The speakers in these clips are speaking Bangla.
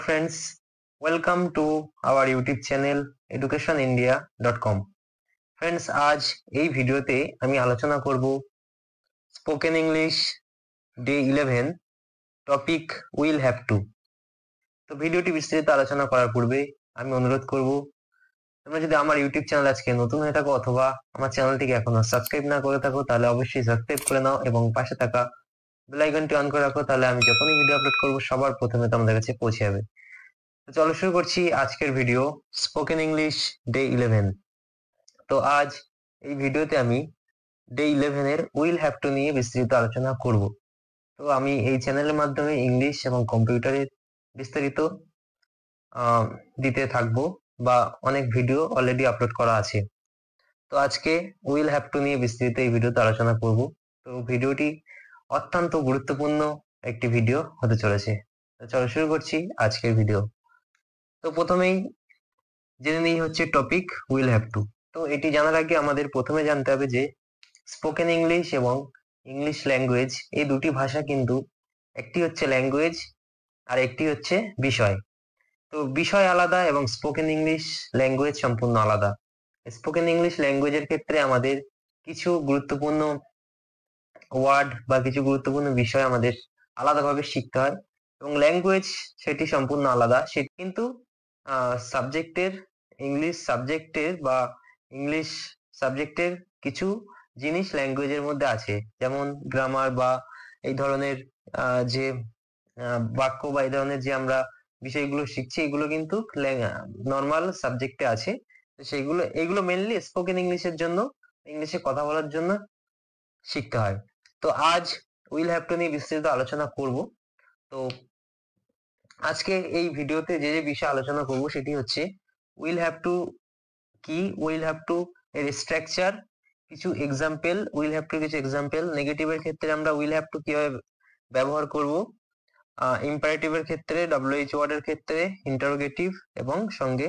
friends, welcome to our YouTube channel educationindia.com. Friends, আজ এই ভিডিওতে আমি আলোচনা করব spoken English day 11 topic will have two. তো ভিডিওটি বিস্তারিত আলোচনা করার পূর্বে আমি অনুরোধ করব তোমরা যদি আমার ইউটিউব চ্যানেল আজকে নতুন হয়ে থাকো অথবা আমার চ্যানেলটিকে এখনো সাবস্ক্রাইব না করে থাকো তাহলে অবশ্যই সাবস্ক্রাইব করে নাও এবং পাশে থাকা বেল আইকনটি অন করে রাখো, তাহলে আমি যখনই ভিডিও আপলোড করব সবার প্রথমে তোমাদের কাছে পৌঁছে যাবে। তো চলো শুরু করছি আজকের ভিডিও স্পোকেন ইংলিশ ডে 11। তো আজ এই ভিডিওতে আমি ডে 11 এর উইল হ্যাভ টু নিয়ে বিস্তারিত আলোচনা করব। তো আমি এই চ্যানেলের মাধ্যমে ইংলিশ এবং কম্পিউটারের বিস্তারিত দিতে থাকবো বা অনেক ভিডিও অলরেডি আপলোড করা আছে। তো আজকে উইল হ্যাভ টু নিয়ে বিস্তারিত এই ভিডিওতে আলোচনা করব। তো ভিডিওটি অত্যন্ত গুরুত্বপূর্ণ একটি ভিডিও হতে চলেছে। তো চলো শুরু করছি আজকের ভিডিও। তো প্রথমেই জেনে নিই হচ্ছে টপিক উইল হ্যাভ টু। তো এটি জানার আগে আমাদের প্রথমে জানতে হবে যে স্পোকেন ইংলিশ এবং ইংলিশ ল্যাঙ্গুয়েজ এই দুটি ভাষা কিন্তু একটি হচ্ছে ল্যাঙ্গুয়েজ আর একটি হচ্ছে বিষয়। তো বিষয় আলাদা এবং স্পোকেন ইংলিশ ল্যাঙ্গুয়েজ সম্পূর্ণ আলাদা। স্পোকেন ইংলিশ ল্যাঙ্গুয়েজের ক্ষেত্রে আমাদের কিছু গুরুত্বপূর্ণ ওয়ার্ড বা কিছু গুরুত্বপূর্ণ বিষয় আমাদের আলাদাভাবে শিখতে হয় এবং ল্যাঙ্গুয়েজ সেটি সম্পূর্ণ আলাদা। সেটি কিন্তু সাবজেক্টের ইংলিশ সাবজেক্টের বা ইংলিশ সাবজেক্টের কিছু জিনিস ল্যাঙ্গুয়েজের মধ্যে আছে, যেমন গ্রামার বা এই ধরনের যে বাক্য বা এই ধরনের যে আমরা বিষয়গুলো শিখছি এগুলো কিন্তু নর্মাল সাবজেক্টে আছে। তো এগুলো মেনলি স্পোকেন ইংলিশের জন্য, ইংলিশে কথা বলার জন্য শিখতে হয়। তো আজ উইল হ্যাভ টু নিয়ে বিস্তারিত আলোচনা করব। তো আজকে এই ভিডিওতে যে যে বিষয় আলোচনা করব সেটি হচ্ছে উইল হ্যাভ টু কি, উইল হ্যাভ টু এর স্ট্রাকচার, কিছু এক্সাম্পল, উইল হ্যাভ টু কিছু এক্সাম্পল, নেগেটিভের ক্ষেত্রে আমরা উইল হ্যাভ টু কিভাবে ব্যবহার করব, ইম্পারেটিভের ক্ষেত্রে, ডব্লিউএইচ ওয়ার্ডের ক্ষেত্রে, ইন্টারোগেটিভ এবং সঙ্গে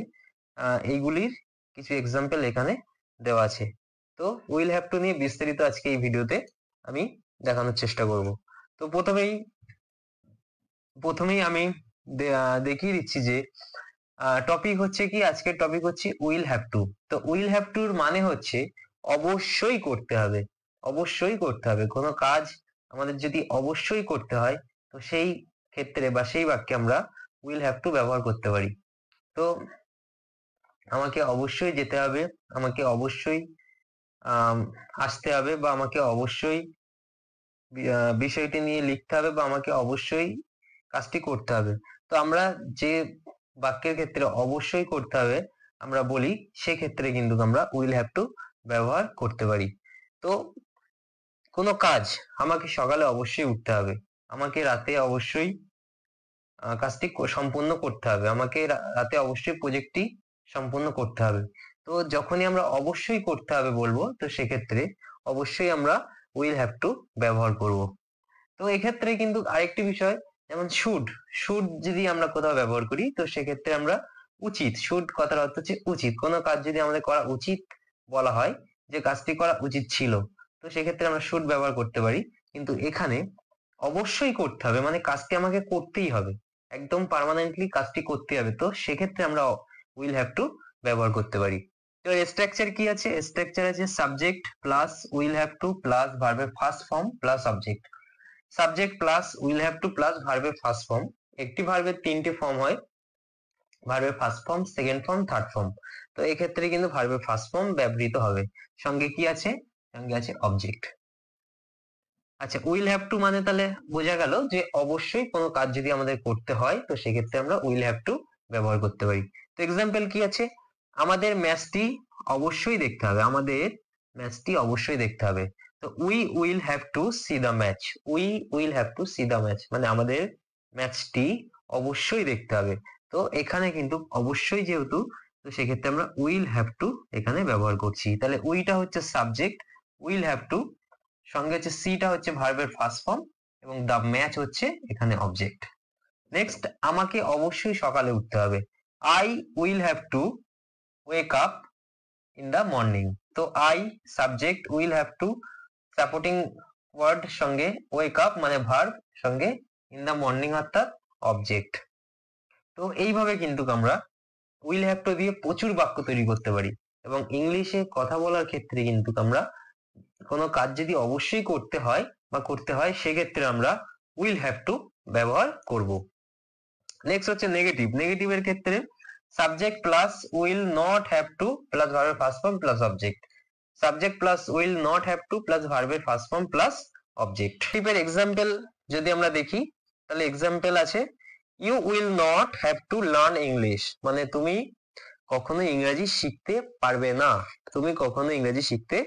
এইগুলির কিছু এক্সাম্পল এখানে দেওয়া আছে। তো উইল হ্যাভ টু নিয়ে বিস্তারিত আজকে এই ভিডিওতে আমি দেখানোর চেষ্টা করব। তো প্রথমেই আমি দেখিয়ে দিচ্ছি যে টপিক হচ্ছে কি, আজকের টপিক হচ্ছে উইল হ্যাভ টু। তো উইল হ্যাভ টুর মানে হচ্ছে অবশ্যই করতে হবে। অবশ্যই করতে হবে কোনো কাজ আমাদের যদি অবশ্যই করতে হয় তো সেই ক্ষেত্রে বা সেই বাক্যে আমরা উইল হ্যাভ টু ব্যবহার করতে পারি। তো আমাকে অবশ্যই যেতে হবে, আমাকে অবশ্যই আসতে হবে, বা আমাকে অবশ্যই বিষয়টি নিয়ে লিখতে হবে, বা আমাকে অবশ্যই কাজটি করতে হবে। তো আমরা যে বাক্যের ক্ষেত্রে অবশ্যই করতে হবে আমরা বলি, সেক্ষেত্রে কিন্তু আমরা উইল হ্যাভ টু ব্যবহার করতে পারি। তো কোনো কাজ আমাকে সকালে অবশ্যই উঠতে হবে, আমাকে রাতে অবশ্যই কাজটি সম্পূর্ণ করতে হবে, আমাকে রাতে অবশ্যই প্রজেক্টটি সম্পূর্ণ করতে হবে। তো যখনই আমরা অবশ্যই করতে হবে বলবো তো সেক্ষেত্রে অবশ্যই আমরা উইল হ্যাভ টু ব্যবহার করব। তো এক্ষেত্রে কিন্তু আরেকটি বিষয়, যেমন শুড, শুড যদি আমরা কোথাও ব্যবহার করি তো সেক্ষেত্রে আমরা উচিত, শুড কথার অর্থ হচ্ছে উচিত। কোনো কাজ যদি আমাদের করা উচিত বলা হয়, যে কাজটি করা উচিত ছিল, তো সেক্ষেত্রে আমরা শুড ব্যবহার করতে পারি। কিন্তু এখানে অবশ্যই করতে হবে মানে কাজটি আমাকে করতেই হবে, একদম পার্মানেন্টলি কাজটি করতে হবে, তো সেক্ষেত্রে আমরা উইল হ্যাভ টু ব্যবহার করতে পারি। তো এর স্ট্রাকচার কি আছে? স্ট্রাকচার আছে subject plus will have to plus ভার্বের first form plus object. Subject plus will have to plus ভার্বের ফার্স্ট ফর্ম। একটি ভার্বের তিনটি ফর্ম হয়, ভার্বের first form, second form, third form. তো এক্ষেত্রে কিন্তু ভার্বের ফার্স্ট ফর্ম ব্যবহৃত হবে। সঙ্গে কি আছে? সঙ্গে আছে অবজেক্ট। আচ্ছা, উইল হ্যাভ টু মানে তাহলে বোঝা গেল যে অবশ্যই কোনো কাজ যদি আমাদের করতে হয় তো সেক্ষেত্রে আমরা উইল হ্যাভ টু ব্যবহার করতে পারি। তো এক্সাম্পল কি আছে? আমাদের ম্যাচটি অবশ্যই দেখতে হবে, আমাদের ম্যাচটি অবশ্যই দেখতে হবে। তো we will have two C the match, we will have two C the match মানে আমাদের ম্যাচটি অবশ্যই দেখতে হবে। তো এখানে কিন্তু অবশ্যই যেহেতু, তো সেক্ষেত্রে আমরা উইল হ্যাভ টু এখানে ব্যবহার করছি। তাহলে উইটা হচ্ছে সাবজেক্ট, উইল হ্যাভ টু সঙ্গে হচ্ছে সিটা হচ্ছে ভার্বের ফার্স্ট ফর্ম এবং দ্য ম্যাচ হচ্ছে এখানে অবজেক্ট। নেক্সট, আমাকে অবশ্যই সকালে উঠতে হবে। I will have to wake up in the morning. তো I subject, will have to supporting word, সঙ্গে ওয়েক আপ মানে ভার্ব, সঙ্গে ইন দ্য মর্নিং অর্থাৎ অবজেক্ট। তো তো এইভাবে কিন্তু আমরা উইল হ্যাভ টু দিয়ে প্রচুর বাক্য তৈরি করতে পারি। এবং ইংলিশে কথা বলার ক্ষেত্রে কিন্তু আমরা কোনো কাজ যদি অবশ্যই করতে হয় সেক্ষেত্রে আমরা উইল হ্যাভ টু ব্যবহার করব। নেক্সট হচ্ছে নেগেটিভ। নেগেটিভের ক্ষেত্রে subject plus will not have to plus ভার্বের first form plus object. Subject plus will not have to plus ভার্বের ফার্স্ট ফর্ম প্লাস অবজেক্ট। টিপের এক্সাম্পল যদি আমরা দেখি তাহলে এক্সাম্পল আছে you will not have to learn English, মানে তুমি কখনো ইংরেজি শিখতে পারবে না, তুমি কখনো ইংরেজি শিখতে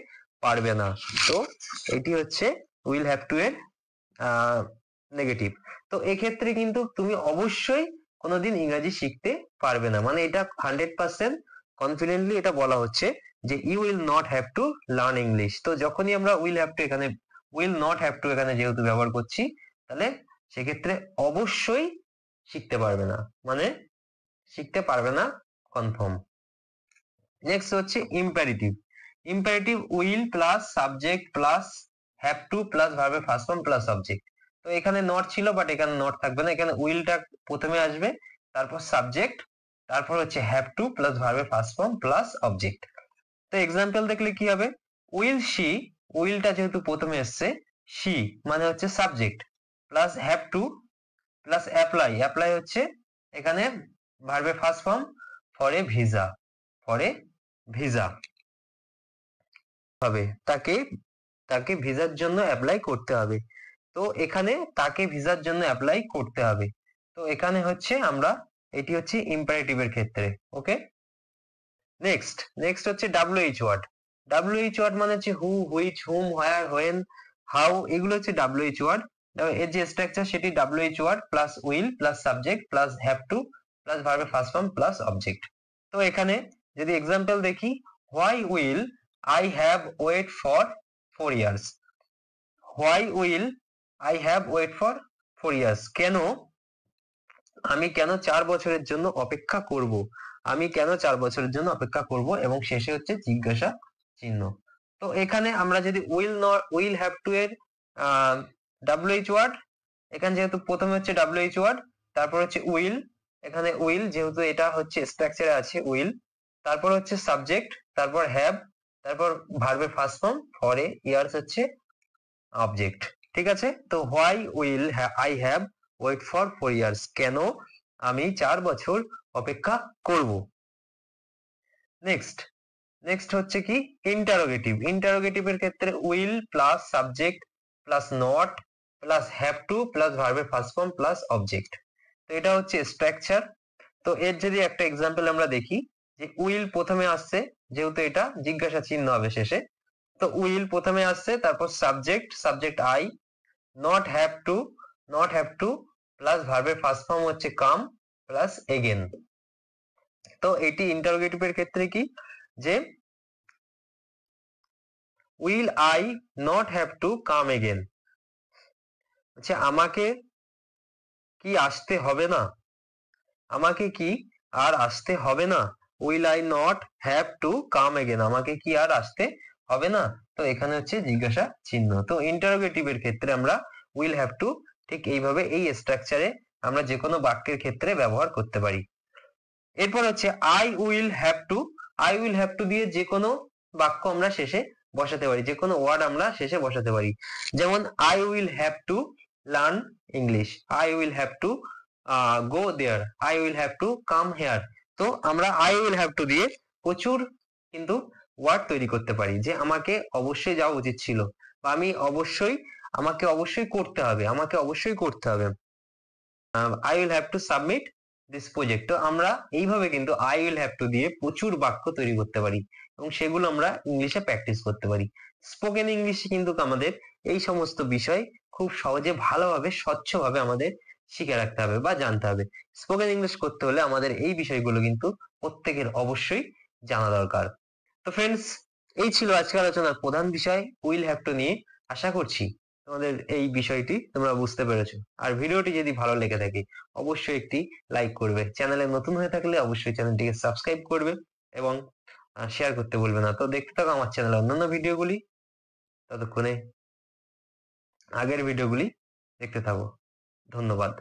পারবে না। তো এটি হচ্ছে উইল হ্যাভ টু এর নেগেটিভ। তো এক্ষেত্রে কিন্তু তুমি অবশ্যই কোনোদিন ইংরেজি শিখতে পারবে না, মানে এটা 100% কনফিডেন্টলি এটা বলা হচ্ছে যে you will not have to learn English. তো যখনই আমরা উইল হ্যাভ টু এখানে উইল নট হ্যাভ টু এখানে যেহেতু ব্যবহার করছি তাহলে সেক্ষেত্রে অবশ্যই শিখতে পারবে না, মানে শিখতে পারবে না কনফার্ম। নেক্সট হচ্ছে imperative. Imperative will plus subject plus have to plus ভার্বের ফার্স্ট ফর্ম প্লাস অবজেক্ট। তো এখানে নট ছিল বাট এখানে নট থাকবে না, এখানে উইলটা প্রথমে আসবে, তারপর সাবজেক্ট, তারপর হচ্ছে হ্যাভ টু প্লাস ভার্বের ফার্স্ট ফর্ম প্লাস অবজেক্ট। তো এক্সাম্পল দেখলে কি হবে, উইল শি, উইলটা যেহেতু প্রথমে এসছে, শি মানে হচ্ছে subject plus have to plus apply, apply হচ্ছে এখানে ভার্বের first form for a visa, for a visa হবে, তাকে তাকে ভিসার জন্য অ্যাপ্লাই করতে হবে। তো এখানে তাকে ভিসার জন্য অ্যাপ্লাই করতে হবে। তো এখানে হচ্ছে আমরা এটি হচ্ছে ইম্পারেটিভের ক্ষেত্রে। ওকে, নেক্সট হচ্ছে WH ওয়ার্ড। WH ওয়ার্ড মানে হচ্ছে who, which, whom, where, when, how, এগুলো হচ্ছে WH ওয়ার্ড। এর যে স্ট্রাকচার সেটি WH word plus will plus subject plus have to plus ভার্বের ফার্স্ট ফর্ম প্লাস অবজেক্ট। তো এখানে যদি এক্সাম্পল দেখি, why will I have wait for 4 years। Why will I have wait for 4 years, আমি কেন 4 বছরের জন্য অপেক্ষা করব, আমি কেন 4 বছরের জন্য অপেক্ষা করব, এবং শেষে হচ্ছে জিজ্ঞাসা চিহ্ন। তো এখানে আমরা যদি উইল হ্যাভ টু এর WH ওয়ার্ড, এখানে যেহেতু প্রথমে হচ্ছে WH ওয়ার্ড, তারপর হচ্ছে উইল, এখানে উইল যেহেতু এটা হচ্ছে স্ট্রাকচারে আছে উইল, তারপর হচ্ছে সাবজেক্ট, তারপর হ্যাভ, তারপর ভার্বের first form for a years হচ্ছে অবজেক্ট। ঠিক আছে, তো why will I have wait for 4 years, কেন আমি 4 বছর অপেক্ষা করব। নেক্সট হচ্ছে কি ইন্টারোগেটিভ। ইন্টারোগেটিভের ক্ষেত্রে will plus subject plus not plus have to plus ভার্বের ফার্স্ট ফর্ম প্লাস অবজেক্ট। তো এটা হচ্ছে স্ট্রাকচার। তো এর যদি একটা এক্সাম্পল আমরা দেখি, যে উইল প্রথমে আসছে, যেহেতু এটা জিজ্ঞাসা চিহ্ন হবে শেষে, তো উইল প্রথমে আসছে, তারপর subject I, not have to plus ভার্বের ফার্স্ট ফর্ম হচ্ছে কাম প্লাস এগেন। তো এটি ইন্টারোগেটিভের ক্ষেত্রে কি, যে will I not have to come again, আচ্ছা আমাকে কি আসতে হবে না, আমাকে কি আর আসতে হবে না, will I not have to come again, আমাকে কি আর আসতে হবে না। তো এখানে হচ্ছে জিজ্ঞাসা চিহ্ন। তো ইন্টারোগেটিভের ক্ষেত্রে আমরা উইল হ্যাভ টু ঠিক এইভাবে এই স্ট্রাকচারে আমরা যে কোনো বাক্যের ক্ষেত্রে ব্যবহার করতে পারি। এরপর হচ্ছে I will have two. I will have two দিয়ে যে কোনো বাক্য আমরা শেষে বসাতে পারি, যে কোনো ওয়ার্ড আমরা শেষে বসাতে পারি। যেমন I will have to learn English, I will have to go there, I will have to come here. তো আমরা আই উইল হ্যাভ টু দিয়ে প্রচুর কিন্তু ওয়ার্ড তৈরি করতে পারি, যে আমাকে অবশ্যই যাওয়া উচিত ছিল, বা আমাকে অবশ্যই করতে হবে, আমাকে অবশ্যই করতে হবে। I will have to submit this project. তো আমরা এইভাবে কিন্তু আই উইল হ্যাভ টু দিয়ে প্রচুর বাক্য তৈরি করতে পারি, এবং সেগুলো আমরা ইংলিশে প্র্যাকটিস করতে পারি। স্পোকেন ইংলিশে কিন্তু আমাদের এই সমস্ত বিষয় খুব সহজে ভালোভাবে স্বচ্ছভাবে আমাদের শিখে রাখতে হবে বা জানতে হবে। স্পোকেন ইংলিশ করতে হলে আমাদের এই বিষয়গুলো কিন্তু প্রত্যেকের অবশ্যই জানা দরকার। তো ফ্রেন্ডস, এই ছিল আজকের আলোচনার প্রধান বিষয় উইল হ্যাভ টু নিয়ে। আশা করছি তোমাদের এই বিষয়টি তোমরা বুঝতে পেরেছো। আর ভিডিওটি যদি ভালো লেগে থাকে অবশ্যই একটি লাইক করবে, চ্যানেলে নতুন হয়ে থাকলে অবশ্যই চ্যানেলটিকে সাবস্ক্রাইব করবে এবং শেয়ার করতে ভুলবে না। তো দেখতে থাকো আমার চ্যানেলে অন্যান্য ভিডিওগুলি, ততক্ষণে আগের ভিডিওগুলি দেখতে থাকো। ধন্যবাদ।